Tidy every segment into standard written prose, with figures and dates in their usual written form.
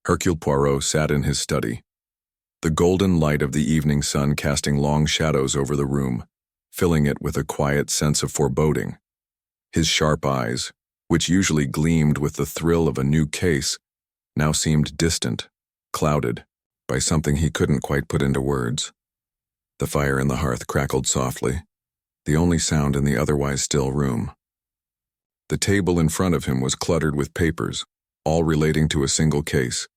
Hercule Poirot sat in his study, the golden light of the evening sun casting long shadows over the room, filling it with a quiet sense of foreboding. His sharp eyes, which usually gleamed with the thrill of a new case, now seemed distant, clouded by something he couldn't quite put into words. The fire in the hearth crackled softly, the only sound in the otherwise still room. The table in front of him was cluttered with papers, all relating to a single case,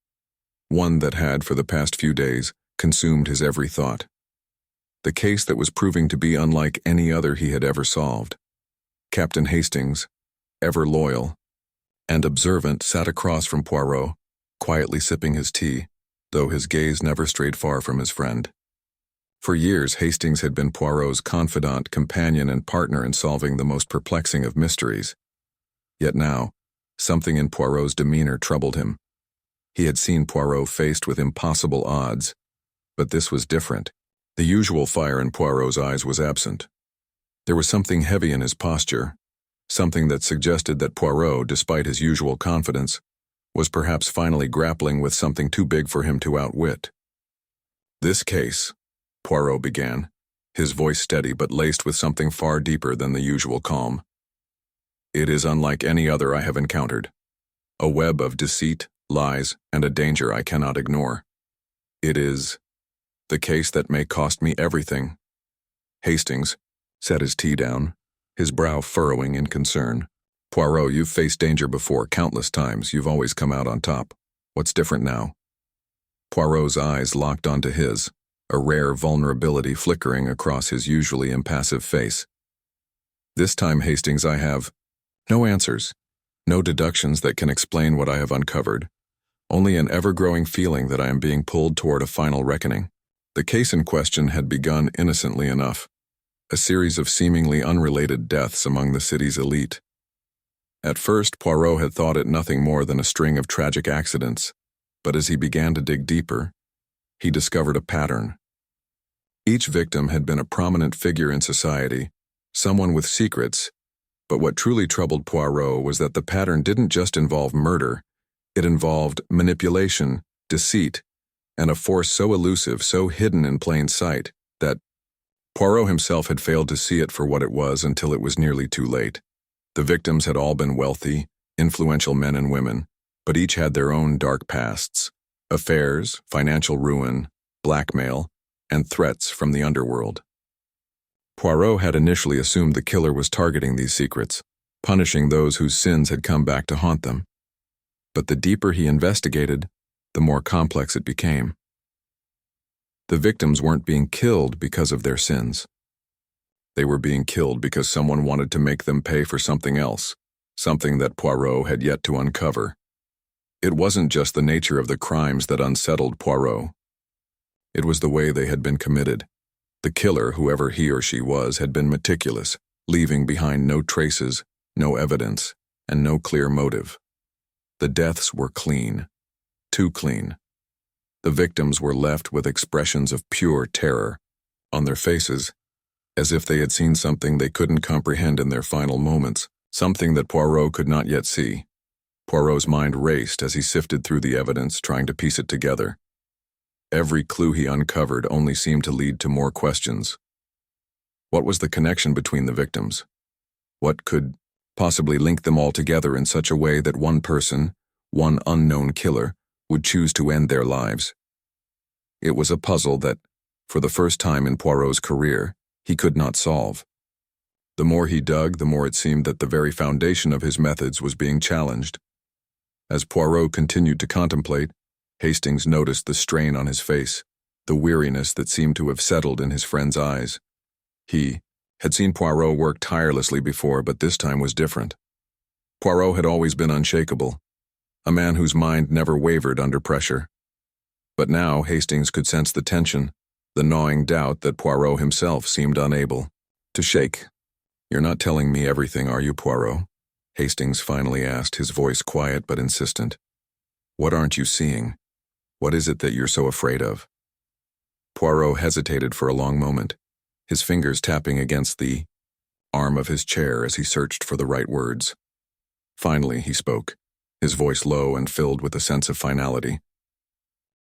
one that had, for the past few days, consumed his every thought. The case that was proving to be unlike any other he had ever solved. Captain Hastings, ever loyal and observant, sat across from Poirot, quietly sipping his tea, though his gaze never strayed far from his friend. For years, Hastings had been Poirot's confidant, companion, and partner in solving the most perplexing of mysteries. Yet now, something in Poirot's demeanor troubled him. He had seen Poirot faced with impossible odds, but this was different. The usual fire in Poirot's eyes was absent. There was something heavy in his posture, something that suggested that Poirot, despite his usual confidence, was perhaps finally grappling with something too big for him to outwit. "This case," Poirot began, his voice steady but laced with something far deeper than the usual calm. "It is unlike any other I have encountered. A web of deceit, lies, and a danger I cannot ignore. It is the case that may cost me everything." Hastings set his tea down, his brow furrowing in concern. "Poirot, you've faced danger before countless times. You've always come out on top. What's different now?" Poirot's eyes locked onto his, a rare vulnerability flickering across his usually impassive face. "This time, Hastings, I have no answers, no deductions that can explain what I have uncovered, only an ever-growing feeling that I am being pulled toward a final reckoning." The case in question had begun innocently enough, a series of seemingly unrelated deaths among the city's elite. At first, Poirot had thought it nothing more than a string of tragic accidents, but as he began to dig deeper, he discovered a pattern. Each victim had been a prominent figure in society, someone with secrets, but what truly troubled Poirot was that the pattern didn't just involve murder, it involved manipulation, deceit, and a force so elusive, so hidden in plain sight, that Poirot himself had failed to see it for what it was until it was nearly too late. The victims had all been wealthy, influential men and women, but each had their own dark pasts: affairs, financial ruin, blackmail, and threats from the underworld. Poirot had initially assumed the killer was targeting these secrets, punishing those whose sins had come back to haunt them. But the deeper he investigated, the more complex it became. The victims weren't being killed because of their sins. They were being killed because someone wanted to make them pay for something else, something that Poirot had yet to uncover. It wasn't just the nature of the crimes that unsettled Poirot. It was the way they had been committed. The killer, whoever he or she was, had been meticulous, leaving behind no traces, no evidence, and no clear motive. The deaths were clean, too clean. The victims were left with expressions of pure terror on their faces, as if they had seen something they couldn't comprehend in their final moments, something that Poirot could not yet see. Poirot's mind raced as he sifted through the evidence, trying to piece it together. Every clue he uncovered only seemed to lead to more questions. What was the connection between the victims? What could possibly link them all together in such a way that one person, one unknown killer, would choose to end their lives? It was a puzzle that, for the first time in Poirot's career, he could not solve. The more he dug, the more it seemed that the very foundation of his methods was being challenged. As Poirot continued to contemplate, Hastings noticed the strain on his face, the weariness that seemed to have settled in his friend's eyes. He had seen Poirot work tirelessly before, but this time was different. Poirot had always been unshakable, a man whose mind never wavered under pressure. But now Hastings could sense the tension, the gnawing doubt that Poirot himself seemed unable to shake. "You're not telling me everything, are you, Poirot?" Hastings finally asked, his voice quiet but insistent. "What aren't you seeing? What is it that you're so afraid of?" Poirot hesitated for a long moment, his fingers tapping against the arm of his chair as he searched for the right words. Finally, he spoke, his voice low and filled with a sense of finality.